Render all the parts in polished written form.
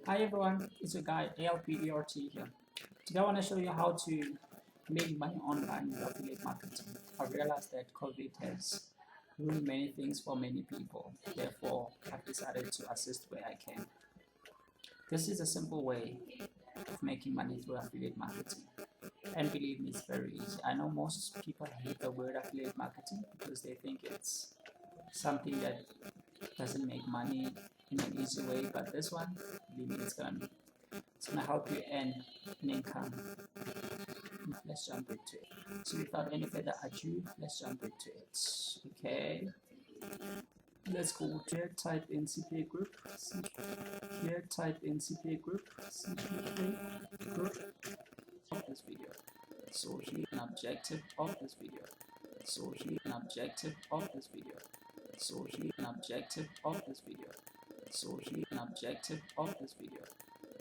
Hi everyone, it's your guy ALPERT here. Today I want to show you how to make money online with affiliate marketing. I realized that COVID has ruined many things for many people. Therefore, I've decided to assist where I can. This is a simple way of making money through affiliate marketing. And believe me, it's very easy. I know most people hate the word affiliate marketing because they think it's something that doesn't make money in an easy way, but this one, believe me, it's gonna help you earn an income. Let's jump into it. So without any further ado, let's jump into it. Okay, let's go here, type in CPA group, here type in CPA group, CPA group of this video. So here an objective of this video. So here an objective of this video. So here an objective of this video. So here an objective of this video.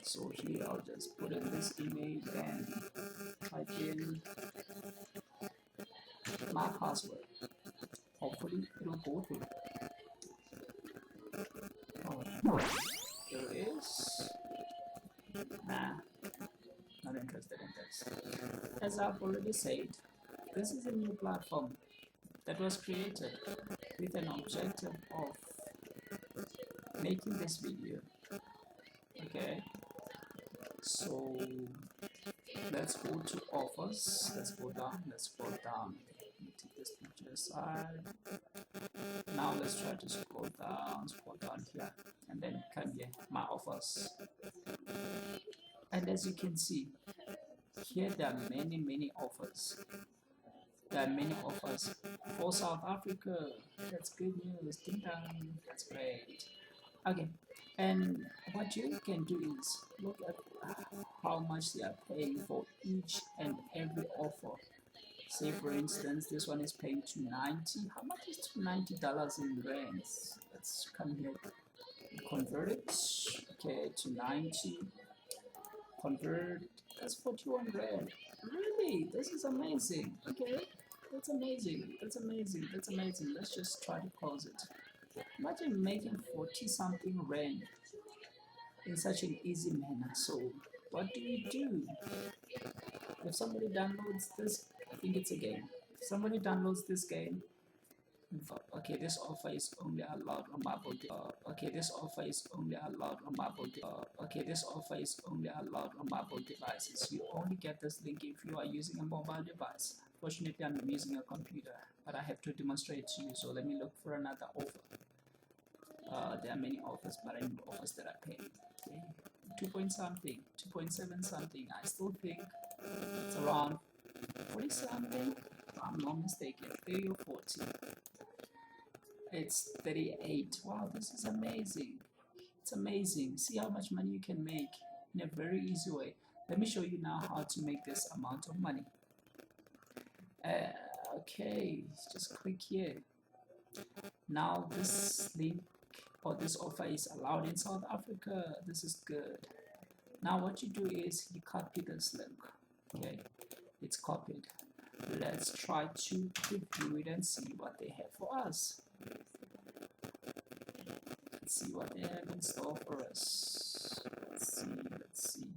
So here I'll just put in this email and type in my password. Hopefully it will go through. Oh, there it is. Nah, not interested in this. As I've already said, this is a new platform that was created with an objective of making this video. Okay, so let's go to offers. Let's go down. Let's scroll down. Let me take this picture aside. Now let's try to scroll down here, and then come here, my offers. And as you can see, here there are many offers. There are many offers for South Africa. That's good news. Ding dong. That's great. Okay, and what you can do is look at how much they are paying for each and every offer. Say for instance, this one is paying $290. How much is $290 in rands? Let's come here, convert it. Okay, to 90. Convert. That's 41 rand. Really? This is amazing. Okay, that's amazing. That's amazing. That's amazing. Let's just try to pause it. Imagine making 40 something rand in such an easy manner. So what do you do? If somebody downloads this, I think it's a game. If somebody downloads this game, okay, this offer is only allowed on mobile. Okay, this offer is only allowed on mobile. Okay, this offer is only allowed on mobile devices. You only get this link if you are using a mobile device. Fortunately, I'm using a computer, but I have to demonstrate to you. So let me look for another offer. There are many offers, but I know offers that are paying. Okay. 2 point something, 2.7 something. I still think it's around 40 something. If I'm not mistaken, 30 or 40. It's 38. Wow, this is amazing. It's amazing. See how much money you can make in a very easy way. Let me show you now how to make this amount of money. Okay, just click here. Now this link or this offer is allowed in South Africa. This is good. Now what you do is you copy this link. Okay, it's copied. Let's try to preview it and see what they have for us. Let's see what they have in store for us. Let's see.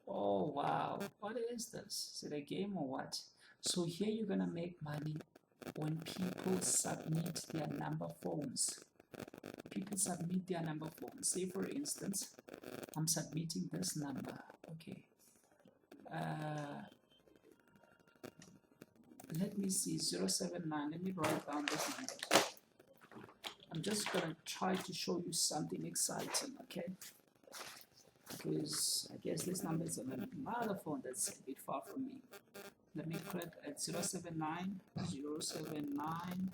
Oh wow, what is this? Is it a game or what? So here you're gonna make money when people submit their number phones. People submit their number phones. Say for instance, I'm submitting this number. Okay. Let me see, 079. Let me write down this number. I'm just gonna try to show you something exciting, okay? Because I guess this number is on another phone that's a bit far from me. Let me click at 079, 079.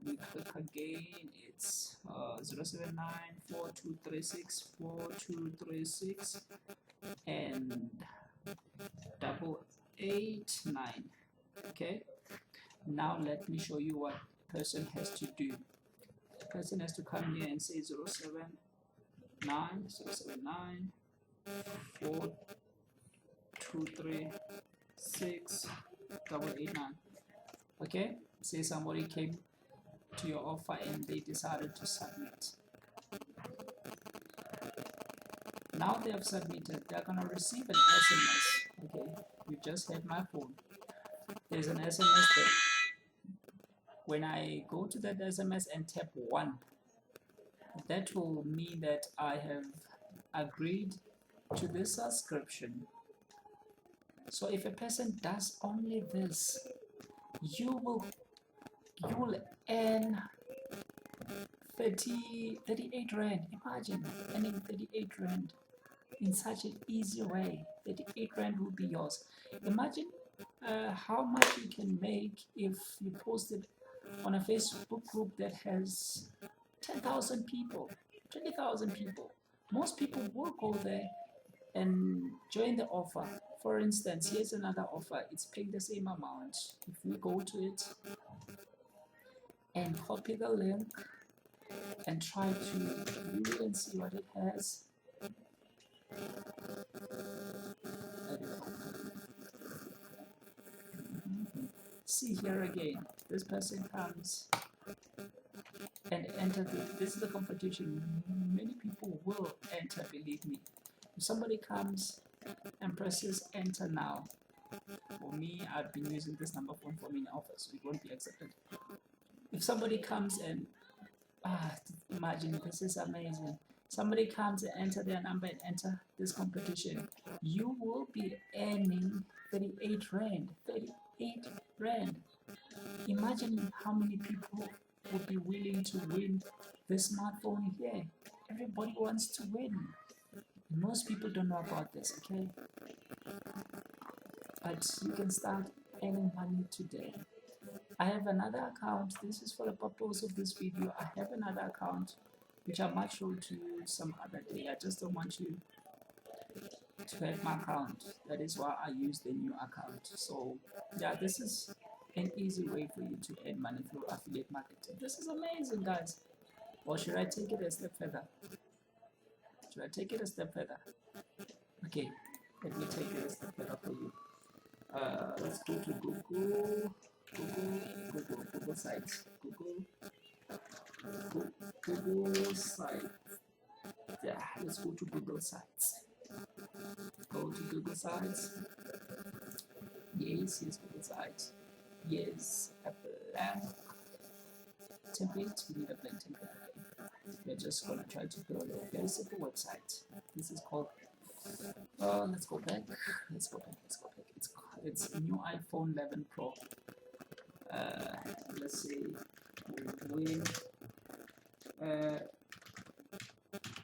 We click again. It's 079 4236 4236 and 889. Okay. Now let me show you what person has to do. The person has to come here and say 079 4236 889. Okay, say somebody came to your offer and they decided to submit. Now they have submitted. They're gonna receive an SMS. Okay, you just hit my phone. There's an SMS there. When I go to that SMS and tap 1, that will mean that I have agreed to this subscription. So if a person does only this, you will earn 38 rand. Imagine earning 38 rand in such an easy way. 38 rand will be yours. Imagine how much you can make if you post it on a Facebook group that has 10,000 people, 20,000 people. Most people will go there and join the offer. For instance, here's another offer. It's paying the same amount. If we go to it and copy the link and try to view it and see what it has. See here again, this person comes and enter this is the competition. Many people will enter, believe me. If somebody comes and presses enter now, for me, I've been using this number phone for many offers, so it won't be accepted. If somebody comes and imagine, this is amazing. Somebody comes and enter their number and enter this competition, you will be earning 38 rand. 38 rand. Imagine how many people would be willing to win this smartphone here. Everybody wants to win. Most people don't know about this, okay? But you can start earning money today. I have another account. This is for the purpose of this video. I have another account which I might show to you some other day. I just don't want you to have my account. That is why I use the new account. So yeah, this is an easy way for you to earn money through affiliate marketing. This is amazing, guys. Or should I take it a step further? Should I take it a step further? Okay, let me take it a step further for you. Let's go to Google sites. Google site. Yeah, let's go to Google sites. Go to Google sites. Yes, Google sites. Yes, a blank template. We need a blank template. Okay. We're just gonna try to build a very simple website. This is called. Let's go back. It's a new iPhone 11 Pro. Let's say win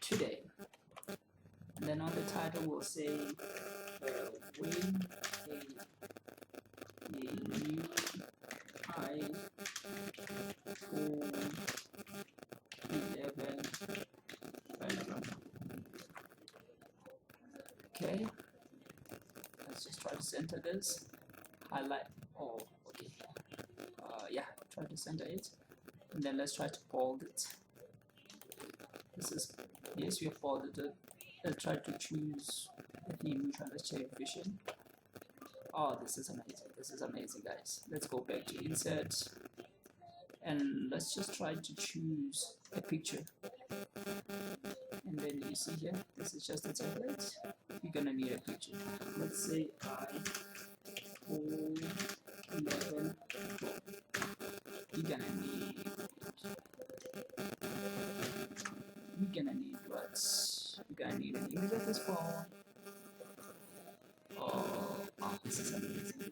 today. And then on the title we'll say win a new iPhone 11 Okay, let's just try to center this, highlight, okay, yeah, try to center it, and then let's try to bold it. This is, yes, we have bolded it. Let's try to choose a theme. Let's change vision. Oh, this is amazing, guys. Let's go back to insert, and let's just try to choose a picture. And then you see here, this is just a template. You're gonna need a picture. Let's say iPhone 11 Pro. You're gonna need what? You're gonna need an image of this phone. Oh, this is amazing.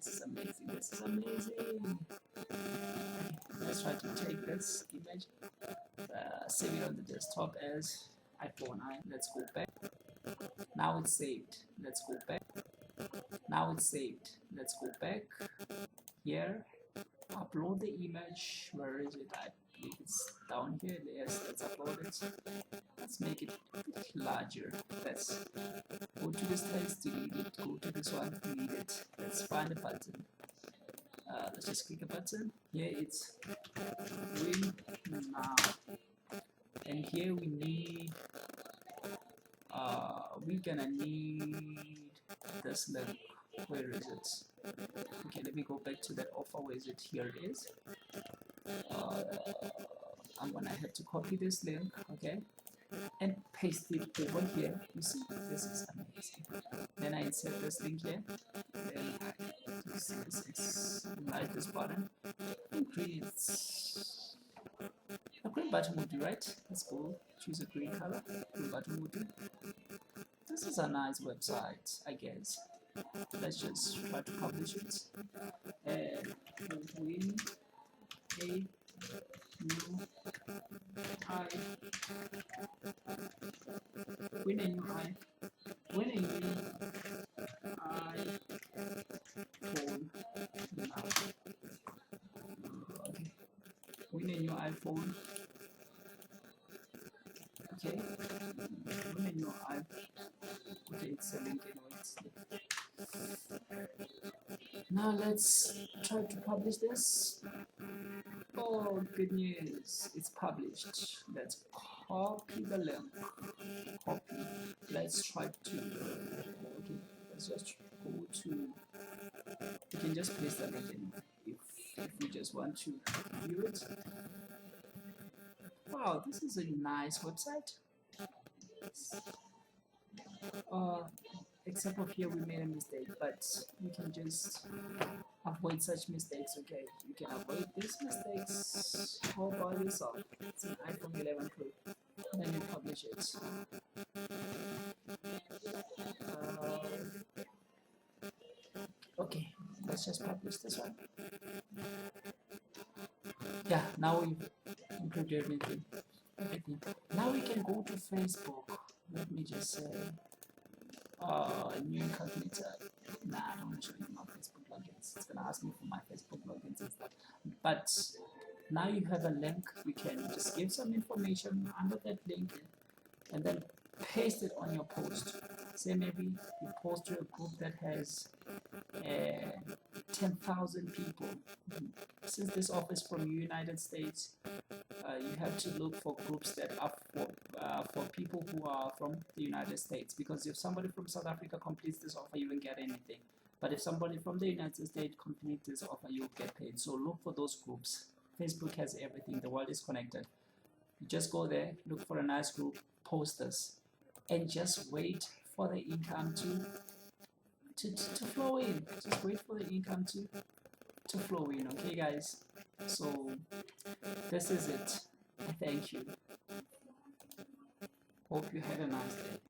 Let's try to take this image, save it on the desktop as iPhone 9. Let's go back. Now it's saved. Let's go back. Now it's saved. Let's go back here. Upload the image. Where is it? I believe it's down here. Yes, let's upload it. Let's make it a bit larger. Let's go to this text, delete it. Go to this one, delete it. Let's find a button. Let's just click a button. Here it's win now. And here we need we're gonna need this link. Where is it? Okay, let me go back to that offer. Where is it? Here it is. I'm gonna have to copy this link. Okay, and paste it over here. You see, this is amazing. Then I insert this link here. Then I click CSS, like this button, and create a green button would do, right? Let's go choose a green color. Green button would do. This is a nice website, I guess. Let's just try to publish it. And win a new I win a new I win a new iPhone now. Okay. Win a new iPhone. Okay. Win a new iPhone. Okay, it's a link anyway. Now let's try to publish this. Oh, good news! It's published. Let's copy the link. Copy. Let's try to. Okay, let's just go to. You can just paste the link in if you just want to view it. Wow, this is a nice website. Except for here we made a mistake, but you can just avoid such mistakes. Okay, you can avoid these mistakes all by yourself. It's an iPhone 11 Pro. Then you publish it. Okay, let's just publish this one. Yeah, now we've included everything. Now we can go to Facebook. Let me just say new calculator. Nah, I don't want to show you my Facebook logins. It's gonna ask me for my Facebook logins and stuff. But now you have a link. We can just give some information under that link and then paste it on your post. Say maybe you post to a group that has 10,000 people. Since this office from the United States, you have to look for groups that are for people who are from the United States, because if somebody from South Africa completes this offer, you won't get anything. But if somebody from the United States completes this offer, you'll get paid. So look for those groups. Facebook has everything. The world is connected. You just go there, look for a nice group, post this, and just wait for the income to flow in. Just wait for the income to flow in. Okay, guys? So this is it. Thank you. Hope you had a nice day.